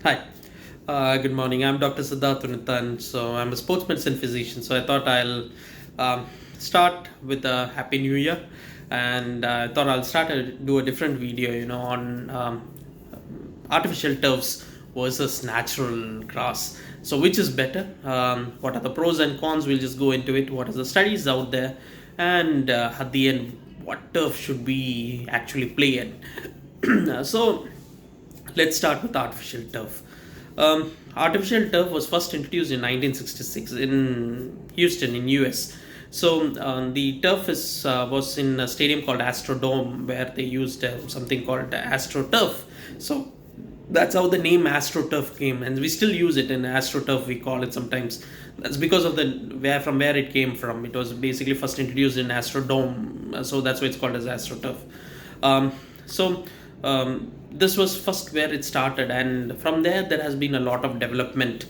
Hi, good morning. I'm Dr. Siddharth Unithan. So I'm a sports medicine physician. So I thought I'll um, start with a Happy New Year, and I thought I'll do a different video, on artificial turfs versus natural grass. So which is better? What are the pros and cons? We'll just go into it. What are the studies out there, and at the end, what turf should we actually play in? So let's start with artificial turf. Artificial turf was first introduced in 1966 in Houston, in US. So the turf was in a stadium called Astrodome, where they used something called AstroTurf. So that's how the name AstroTurf came, and we still use it in AstroTurf. We call it sometimes. That's because of the where it came from. It was basically first introduced in Astrodome, so that's why it's called as AstroTurf. So this was first where it started, and from there has been a lot of development.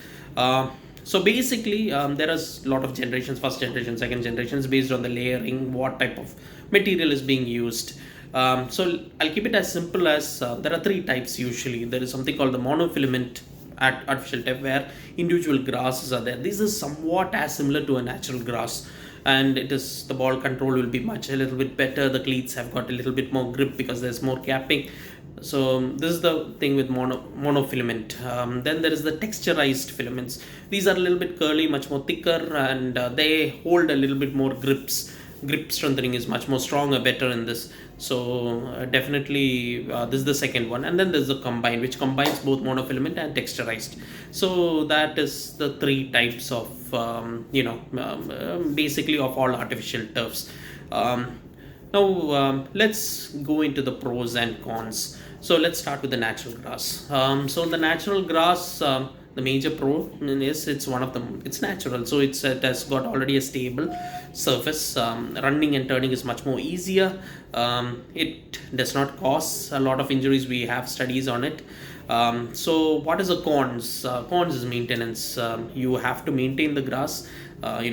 So basically, there is a lot of generations: first generation, second generations, based on the layering, what type of material is being used. So I'll keep it as simple as there are three types usually. There is something called the monofilament at artificial type, where individual grasses are there. This is somewhat as similar to a natural grass, and it is the ball control will be much a little bit better. The cleats have got a little bit more grip because there's more capping. So this is the thing with monofilament. Then there is the texturized filaments. These are a little bit curly, much more thicker, and they hold a little bit more grips. Grip strengthening is much more stronger, better in this. So definitely this is the second one, and then there's the combine, which combines both monofilament and texturized. So that is the three types of basically of all artificial turfs. Now let's go into the pros and cons. So let's start with the natural grass. So the natural grass, the major pro is it's one of them. It's natural, so it has got already a stable surface. Running and turning is much more easier. It does not cause a lot of injuries. We have studies on it. So what is the cons? Cons is maintenance. You have to maintain the grass. By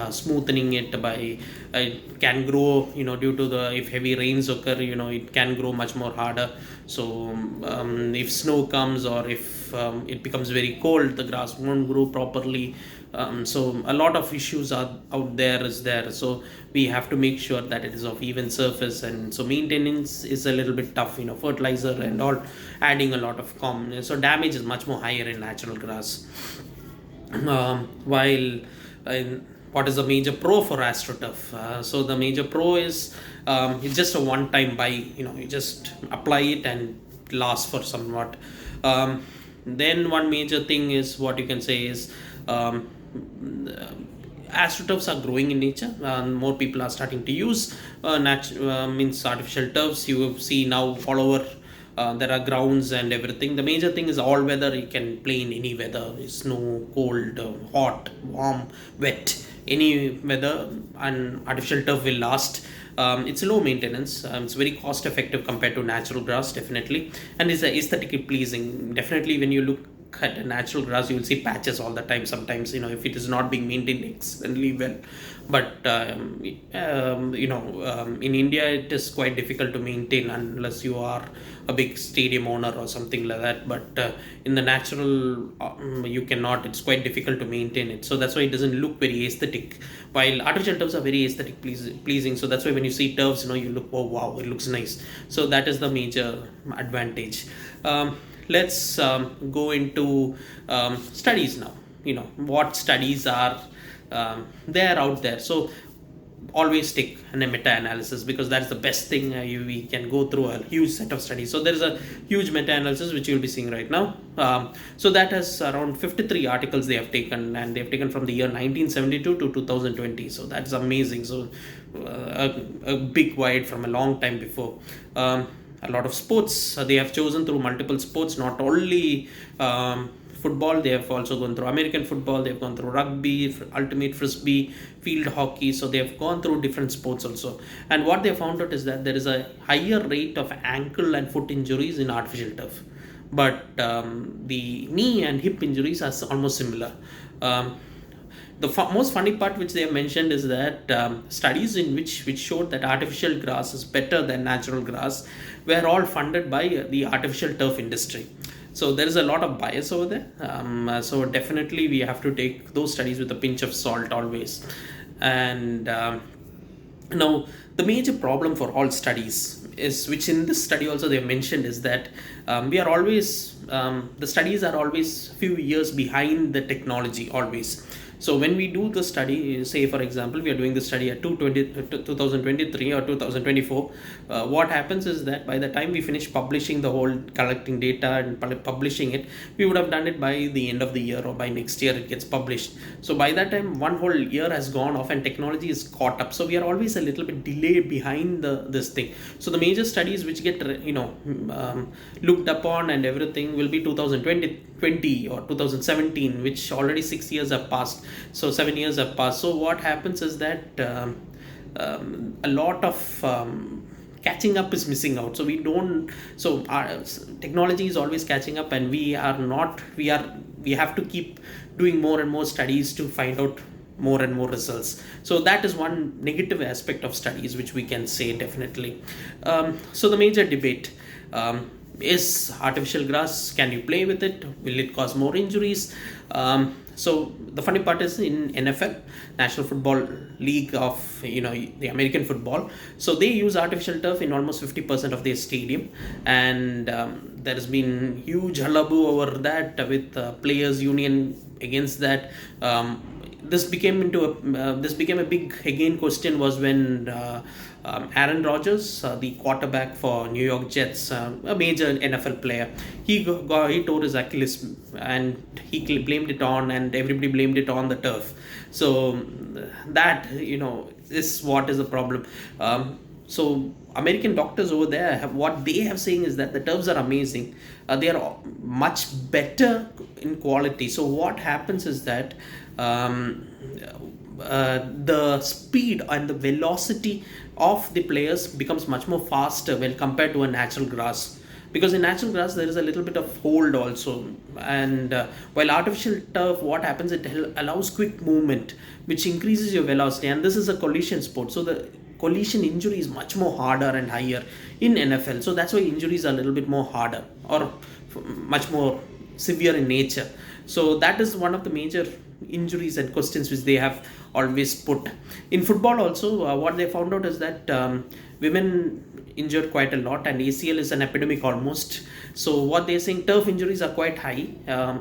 smoothing it, by it can grow. Due to the if heavy rains occur, it can grow much more harder. So if snow comes, or if it becomes very cold, the grass won't grow properly. So a lot of issues are out there is there. So we have to make sure that it is of even surface, and so maintenance is a little bit tough. Fertilizer and all, adding a lot of so damage is much more higher in natural grass. While what is the major pro for AstroTurf? So the major pro is it's just a one-time buy. You just apply it and it lasts for somewhat. Then one major thing is what you can say is astroturfs are growing in nature, and more people are starting to use means artificial turfs. You see now all over. There are grounds and everything. The major thing is all weather. You can play in any weather: snow, cold, hot, warm, wet, any weather, and artificial turf will last. It's low maintenance. It's very cost effective compared to natural grass, definitely, and it's aesthetically pleasing. Definitely, when you look at a natural grass, you will see patches all the time. Sometimes, if it is not being maintained excellently well. But in India, it is quite difficult to maintain unless you are a big stadium owner or something like that. But in the natural, you cannot. It's quite difficult to maintain it. So that's why it doesn't look very aesthetic. While artificial turfs are very aesthetic pleasing. So that's why when you see turfs, you look, oh wow, it looks nice. So that is the major advantage. Let's go into studies now. What studies are there out there. So always take a meta-analysis, because that's the best thing. We can go through a huge set of studies. So there is a huge meta-analysis which you'll be seeing right now. So that has around 53 articles they have taken, and they've taken from the year 1972 to 2020. So that's amazing. So a big wide from a long time before. A lot of sports they have chosen through multiple sports, not only football. They have also gone through American football. They've gone through rugby, ultimate frisbee, field hockey. So they've gone through different sports also. And what they found out is that there is a higher rate of ankle and foot injuries in artificial turf, but the knee and hip injuries are almost similar. The most funny part which they have mentioned is that studies in which showed that artificial grass is better than natural grass were all funded by the artificial turf industry. So there is a lot of bias over there. So definitely we have to take those studies with a pinch of salt always. And now, the major problem for all studies is, which in this study also they have mentioned, is that we are always, the studies are always few years behind the technology always. So when we do the study, say for example, we are doing the study at 2023 or 2024, what happens is that by the time we finish publishing the whole, collecting data and publishing it, we would have done it by the end of the year, or by next year it gets published. So by that time, one whole year has gone off and technology is caught up. So we are always a little bit delayed behind this thing. So the major studies which get looked upon and everything will be 2020 or 2017, which already 6 years have passed. So 7 years have passed. So what happens is that a lot of catching up is missing out. So we don't, so our technology is always catching up, and we are not, we have to keep doing more and more studies to find out more and more results. So that is one negative aspect of studies which we can say definitely. So the major debate is artificial grass, can you play with it, will it cause more injuries? So the funny part is, in NFL, National Football League of the American football, so they use artificial turf in almost 50% of their stadium, and there has been huge hullabaloo over that with players union against that. This became a big again question was when Aaron Rodgers, the quarterback for New York Jets, a major NFL player, he tore his Achilles, and he blamed it on, and everybody blamed it on the turf. So that is what is the problem. So American doctors over there what they have saying is that the turfs are amazing. They are much better in quality. So what happens is that the speed and the velocity of the players becomes much more faster when compared to a natural grass, because in natural grass there is a little bit of hold also. And while artificial turf, what happens, it allows quick movement, which increases your velocity, and this is a collision sport, so the collision injury is much more harder and higher in NFL. So that's why injuries are a little bit more harder, or much more severe in nature. So that is one of the major injuries and questions which they have always put. In football also, what they found out is that women injured quite a lot, and ACL is an epidemic almost. So what they're saying, turf injuries are quite high,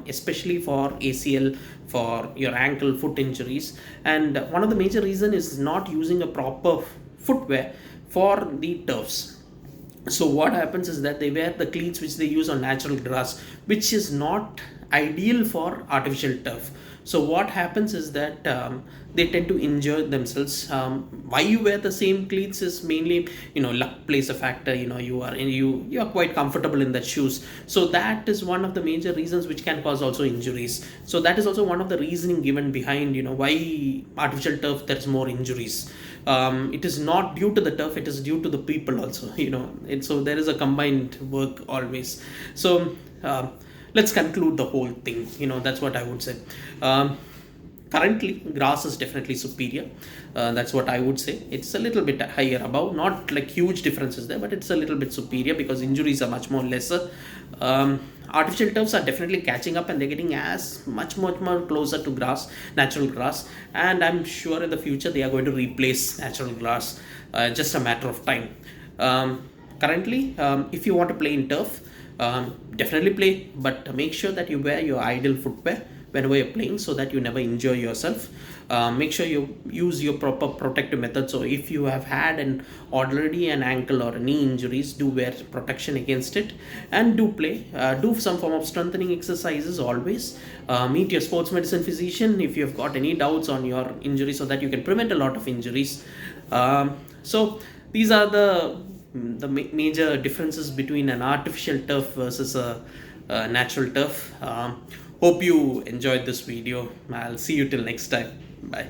especially for ACL, for your ankle, foot injuries. And one of the major reason is not using a proper footwear for the turfs. So what happens is that they wear the cleats which they use on natural grass, which is not ideal for artificial turf. So what happens is that they tend to injure themselves. Why you wear the same cleats is mainly, luck plays a factor. You are quite comfortable in that shoes. So that is one of the major reasons which can cause also injuries. So that is also one of the reasoning given behind why artificial turf there is more injuries. It is not due to the turf, it is due to the people also. So there is a combined work always. So let's conclude the whole thing. That's what I would say. Currently grass is definitely superior. That's what I would say. It's a little bit higher above, not like huge differences there, but it's a little bit superior because injuries are much more lesser. Artificial turfs are definitely catching up, and they're getting as much more closer to grass, natural grass, and I'm sure in the future they are going to replace natural grass. Just a matter of time. Currently, if you want to play in turf, definitely play, but make sure that you wear your ideal footwear whenever you're playing, so that you never injure yourself. Make sure you use your proper protective method. So if you have had already an ankle or knee injuries, do wear protection against it, and do play. Do some form of strengthening exercises always. Meet your sports medicine physician if you have got any doubts on your injury, so that you can prevent a lot of injuries. So these are the major differences between an artificial turf versus a natural turf. Hope you enjoyed this video. I'll see you till next time. Bye.